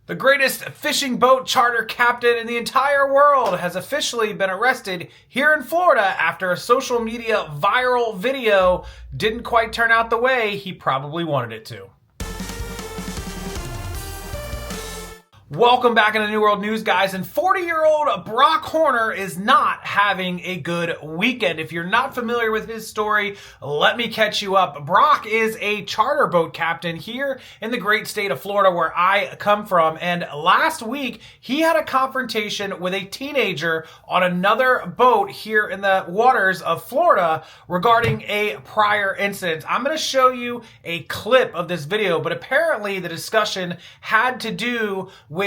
The greatest fishing boat charter captain in the entire world has officially been arrested here in Florida after a social media viral video didn't quite turn out the way he probably wanted it to. Welcome back into New World News, guys. And 40-year-old Brock Horner is not having a good weekend. If you're not familiar with his story, let me catch you up. Brock is a charter boat captain here in the great state of Florida, where I come from. And last week, he had a confrontation with a teenager on another boat here in the waters of Florida regarding a prior incident. I'm going to show you a clip of this video, but apparently the discussion had to do with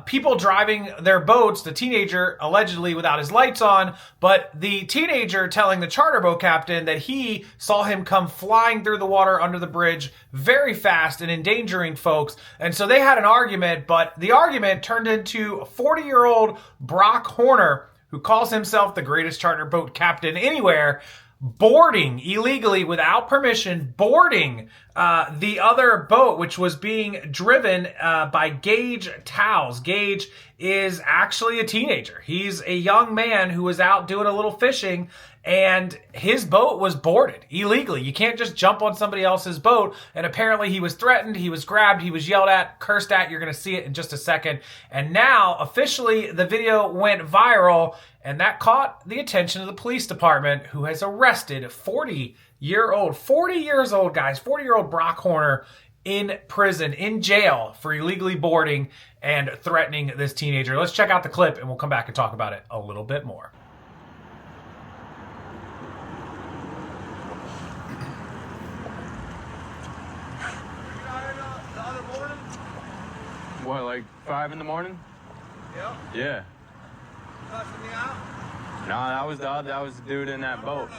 people driving their boats, the teenager allegedly without his lights on, but the teenager telling the charter boat captain that he saw him come flying through the water under the bridge very fast and endangering folks. And so they had an argument, but the argument turned into 40-year-old Brock Horner, who calls himself the greatest charter boat captain anywhere, boarding illegally without permission, boarding the other boat, which was being driven by Gage Towles. Gage is actually a teenager. He's a young man who was out doing a little fishing, and his boat was boarded illegally. You can't just jump on somebody else's boat. And apparently he was threatened, he was grabbed, he was yelled at, cursed at. You're going to see it in just a second. And now, officially, the video went viral, and that caught the attention of the police department, who has arrested 40-year-old Brock Horner in prison, in jail, for illegally boarding and threatening this teenager. Let's check out the clip, and we'll come back and talk about it a little bit more. What, like 5 in the morning? Yep. Yeah. Cussing me out? Nah, that was the dude in that boat.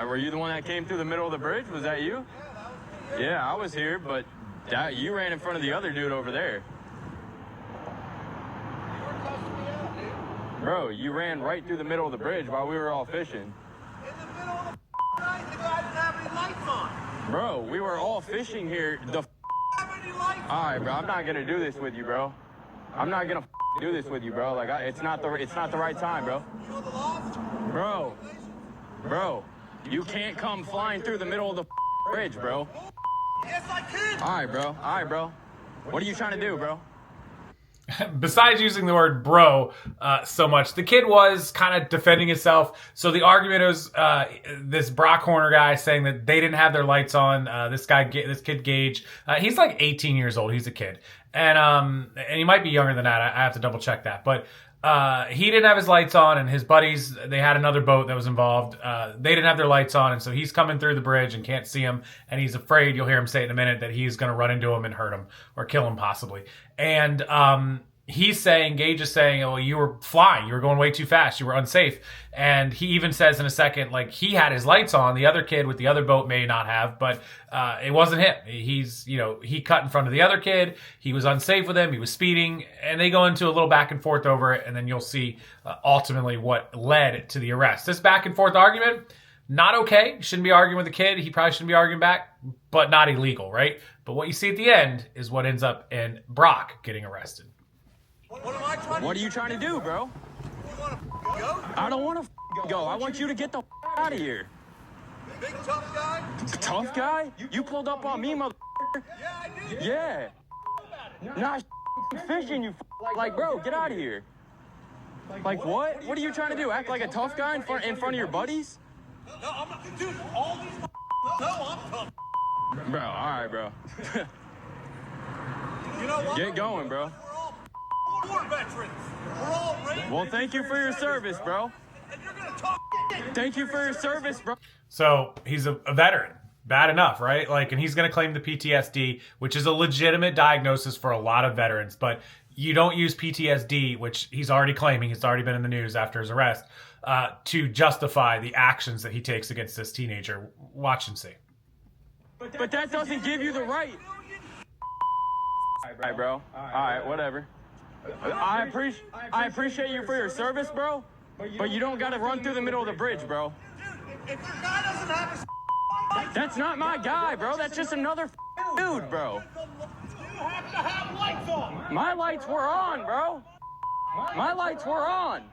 Were you the one that came through the middle of the bridge? Was that you? Yeah, that was me. Yeah, I was here, but you ran in front of the other dude over there. You were cussing me out, dude. Bro, you ran right through the middle of the bridge while we were all fishing. In the middle of the night, the guy didn't have any lights on. Bro, we were all fishing here. Have any lights on? Alright, bro, I'm not gonna do this with you, bro. I'm not gonna do this with you, bro. Like, it's not the right time, bro. You know the laws? Bro, you can't come flying through the middle of the bridge, bro. Yes, I can. All right, bro. What are you trying to do, bro? Besides using the word bro so much, the kid was kind of defending himself. So the argument was this Brock Horner guy saying that they didn't have their lights on. This kid Gage, he's like 18 years old. He's a kid, and he might be younger than that. I have to double check that, but he didn't have his lights on, and his buddies, they had another boat that was involved. They didn't have their lights on, and so he's coming through the bridge and can't see him, and he's afraid, you'll hear him say it in a minute, that he's going to run into him and hurt him or kill him possibly. And Gage is saying, oh, you were flying. You were going way too fast. You were unsafe. And he even says in a second, like, he had his lights on. The other kid with the other boat may not have, but it wasn't him. He cut in front of the other kid. He was unsafe with him. He was speeding. And they go into a little back and forth over it. And then you'll see ultimately what led to the arrest. This back and forth argument, not okay. Shouldn't be arguing with the kid. He probably shouldn't be arguing back, but not illegal, right? But what you see at the end is what ends up in Brock getting arrested. What am I trying to do? What are you trying to do, bro? You want to go? I don't want to go. I want you to get the out of here. Big tough guy? Tough guy? You pulled up on me, mother. Yeah, I did. Yeah. Not fishing, you like, bro, get out of here. Like what? What are you trying to do? Act like a tough guy in front of your buddies? No, I'm not. Dude, all these no, I'm tough. Bro, all right, bro. You know what? Get going, bro. We're all war veterans. We're all raised. Well, thank you for your service, bro. And you're going to talk shit. Thank you for your service, bro. So he's a veteran. Bad enough, right? Like, and he's going to claim the PTSD, which is a legitimate diagnosis for a lot of veterans. But you don't use PTSD, which he's already claiming, it's already been in the news after his arrest, to justify the actions that he takes against this teenager. Watch and see. But that doesn't give you the right. All right, bro. All right, whatever. I appreciate you for your service, bro. But you don't got to run through the middle of the bridge, bro. Dude, if your guy doesn't have his That's not my guy, bro. That's just another dude, bro. You have to have lights My lights were on, bro. My lights were on.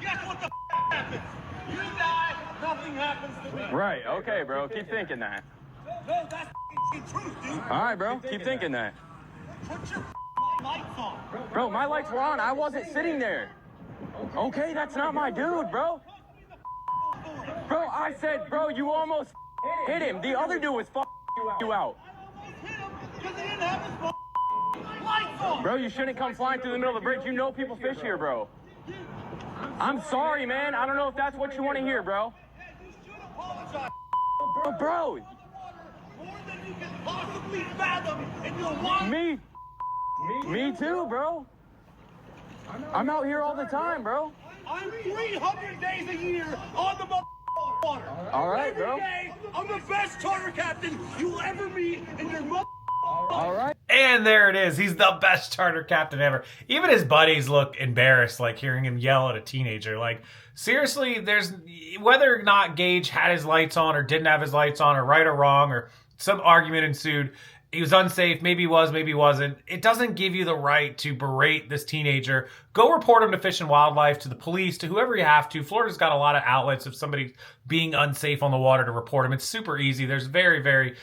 Guess what the happens? You die, nothing happens to me. Right, okay, bro. Keep thinking that. No, that's truth, dude. All right, bro. Keep thinking that. Put your lights on. Bro, my lights were on. I wasn't sitting there. Okay, that's not my dude, bro. Bro, I said, bro, you almost hit him. The other dude was you out. Because he didn't have his lights on. Bro, you shouldn't come flying through the middle of the bridge. You know people fish here, bro. I'm sorry, man. I don't know if that's what you want to hear, bro. You should apologize. Bro, More than you can possibly fathom in your life. me too, bro. I'm out here all the time, bro. I'm 300 days a year on the water. All right, Every bro. day, I'm the best charter captain you'll ever meet in your All right. And there it is. He's the best charter captain ever. Even his buddies look embarrassed, like hearing him yell at a teenager. Like, seriously, there's whether or not Gage had his lights on or didn't have his lights on, or right or wrong, or some argument ensued. He was unsafe. Maybe he was, maybe he wasn't. It doesn't give you the right to berate this teenager. Go report him to Fish and Wildlife, to the police, to whoever you have to. Florida's got a lot of outlets of somebody being unsafe on the water to report him. It's super easy. There's very, very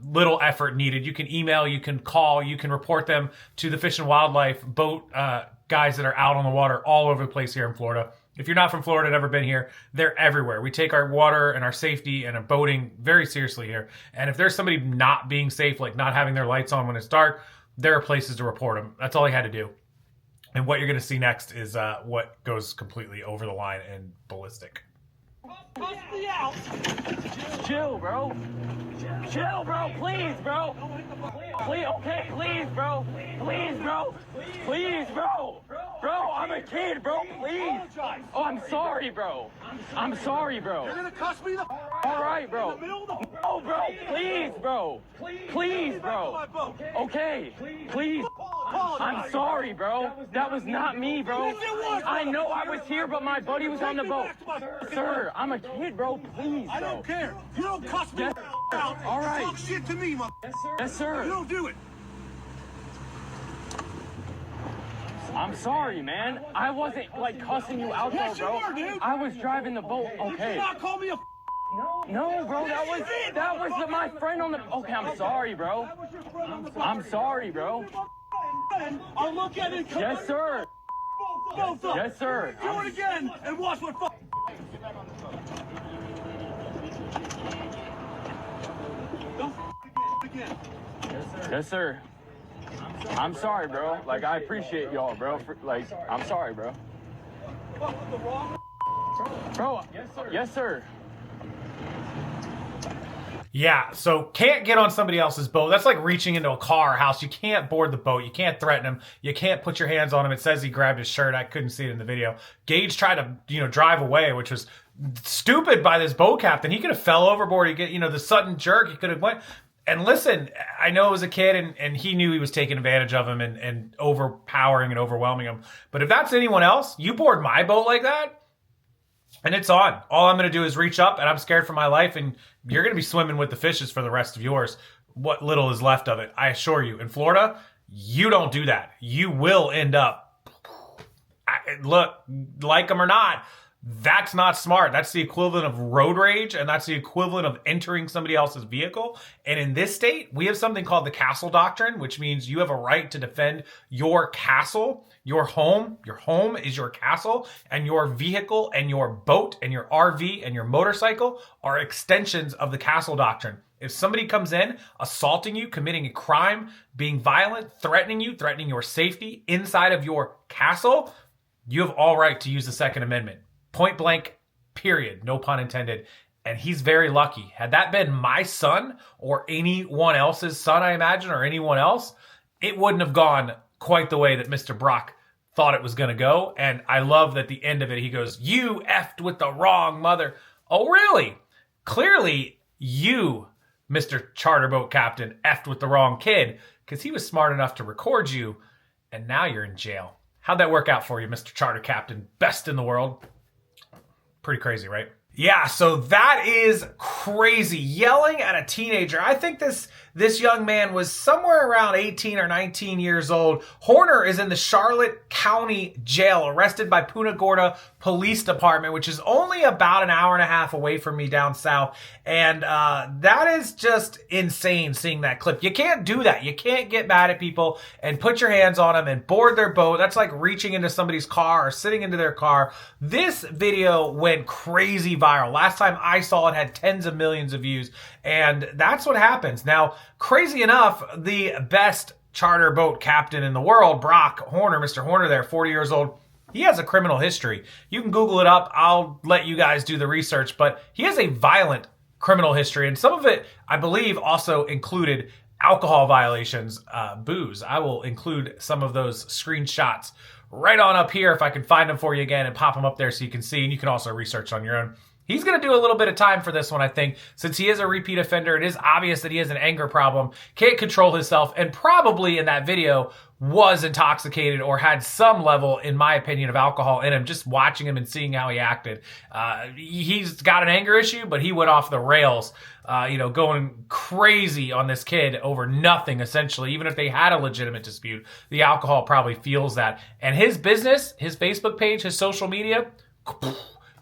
little effort needed. You can email, you can call, you can report them to the Fish and Wildlife boat guys that are out on the water all over the place here in Florida. If you're not from Florida, never been here, they're everywhere. We take our water and our safety and our boating very seriously here. And if there's somebody not being safe, like not having their lights on when it's dark, there are places to report them. That's all he had to do. And what you're going to see next is what goes completely over the line and ballistic. Bust me out. Chill, bro. Chill, bro. Please, bro. Please, okay, please, bro. Please, bro. Please, bro. Bro, I'm a kid, bro. Please. Oh, I'm sorry, bro. I'm sorry, bro. You're gonna cuss me the All right, bro. in the middle of the Oh, bro. Please, bro. Please, bro. my boat. Okay. Please. Apologize. I'm sorry, bro. That was not me, bro. Yes, it was. I know I was here, but my buddy was on the boat. Sir, I'm a kid, bro. Please, I bro. don't care. You don't cuss me Yes, out. all right. Talk shit to me, mother. Yes, sir. You don't do it. I'm sorry, man. I wasn't like cussing you out Yes, there, bro. you were, dude. I was driving the boat. You Okay. cannot call me a No, bro. That was my friend on the. Okay, I'm sorry, bro. That was your friend on the boat. I'm sorry, bro. I'll look at it. Yes, sir. Both up. Yes, sir. Do it again and watch what fuck. Don't again. Yes, sir. I'm sorry, bro. Like, I appreciate y'all, bro. Like, I'm sorry, bro. Fuck with the wrong. Bro. Yes, sir. Yeah, so can't get on somebody else's boat. That's like reaching into a car or house. You can't board the boat. You can't threaten him. You can't put your hands on him. It says he grabbed his shirt. I couldn't see it in the video. Gage tried to, drive away, which was stupid by this boat captain. He could have fell overboard. He get, the sudden jerk. He could have went. And listen, I know it was a kid and he knew he was taking advantage of him and overpowering and overwhelming him. But if that's anyone else, you board my boat like that, and it's on. All I'm going to do is reach up, and I'm scared for my life, and you're going to be swimming with the fishes for the rest of yours. What little is left of it. I assure you, in Florida, you don't do that. You will end up, look, like them or not, that's not smart. That's the equivalent of road rage, and that's the equivalent of entering somebody else's vehicle. And in this state, we have something called the castle doctrine, which means you have a right to defend your castle, your home. Your home is your castle, and your vehicle and your boat and your RV and your motorcycle are extensions of the castle doctrine. If somebody comes in, assaulting you, committing a crime, being violent, threatening your safety inside of your castle, you have all right to use the Second Amendment. Point blank, period. No pun intended. And he's very lucky. Had that been my son or anyone else's son, I imagine, or anyone else, it wouldn't have gone quite the way that Mr. Brock thought it was going to go. And I love that at the end of it, he goes, "You effed with the wrong mother." Oh, really? Clearly, you, Mr. Charter Boat Captain, effed with the wrong kid, because he was smart enough to record you, and now you're in jail. How'd that work out for you, Mr. Charter Captain? Best in the world. Pretty crazy, right? Yeah, so that is crazy. Yelling at a teenager. I think this young man was somewhere around 18 or 19 years old. Horner is in the Charlotte County Jail, arrested by Punta Gorda Police Department, which is only about an hour and a half away from me down south. And that is just insane seeing that clip. You can't do that. You can't get mad at people and put your hands on them and board their boat. That's like reaching into somebody's car or sitting into their car. This video went crazy viral. Last time I saw it had tens of millions of views, and that's what happens. Now, crazy enough, the best charter boat captain in the world, Brock Horner, Mr. Horner there, 40 years old, he has a criminal history. You can Google it up. I'll let you guys do the research, but he has a violent criminal history, and some of it, I believe, also included alcohol violations, booze. I will include some of those screenshots right on up here if I can find them for you again and pop them up there so you can see, and you can also research on your own. He's going to do a little bit of time for this one, I think, since he is a repeat offender. It is obvious that he has an anger problem, can't control himself, and probably in that video was intoxicated or had some level, in my opinion, of alcohol in him. Just watching him and seeing how he acted. He's got an anger issue, but he went off the rails, going crazy on this kid over nothing, essentially. Even if they had a legitimate dispute, the alcohol probably fuels that. And his business, his Facebook page, his social media,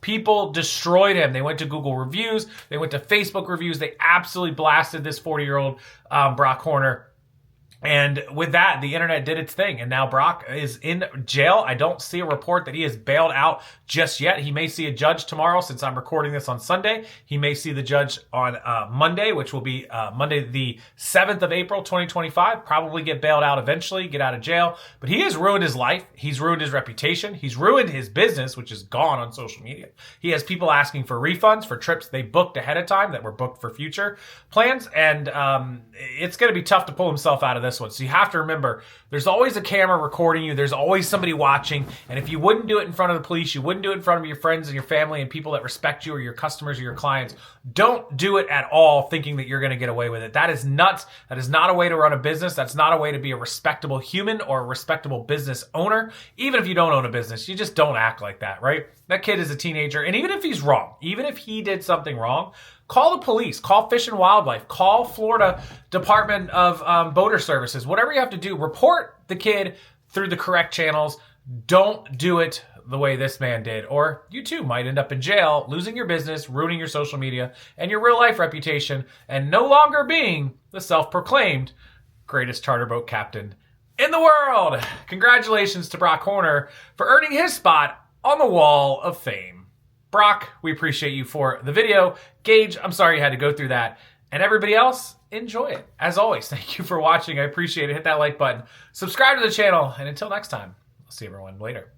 people destroyed him. They went to Google reviews. They went to Facebook reviews. They absolutely blasted this 40-year-old Brock Horner. And with that, the internet did its thing. And now Brock is in jail. I don't see a report that he is bailed out just yet. He may see a judge tomorrow since I'm recording this on Sunday. He may see the judge on Monday, which will be Monday the 7th of April, 2025. Probably get bailed out eventually, get out of jail. But he has ruined his life. He's ruined his reputation. He's ruined his business, which is gone on social media. He has people asking for refunds for trips they booked ahead of time that were booked for future plans. And it's going to be tough to pull himself out of this one. So you have to remember, there's always a camera recording you. There's always somebody watching. And if you wouldn't do it in front of the police, you wouldn't do it in front of your friends and your family and people that respect you or your customers or your clients, don't do it at all thinking that you're going to get away with it. That is nuts. That is not a way to run a business. That's not a way to be a respectable human or a respectable business owner. Even if you don't own a business, you just don't act like that, right? That kid is a teenager. And even if he's wrong, even if he did something wrong, call the police, call Fish and Wildlife, call Florida Department of Boater Services, whatever you have to do, report the kid through the correct channels. Don't do it the way this man did, or you too might end up in jail, losing your business, ruining your social media and your real life reputation, and no longer being the self-proclaimed greatest charter boat captain in the world. Congratulations to Brock Horner for earning his spot on the wall of fame. Brock, we appreciate you for the video. Gage, I'm sorry you had to go through that. And everybody else, enjoy it. As always, thank you for watching. I appreciate it. Hit that like button. Subscribe to the channel. And until next time, I'll see everyone later.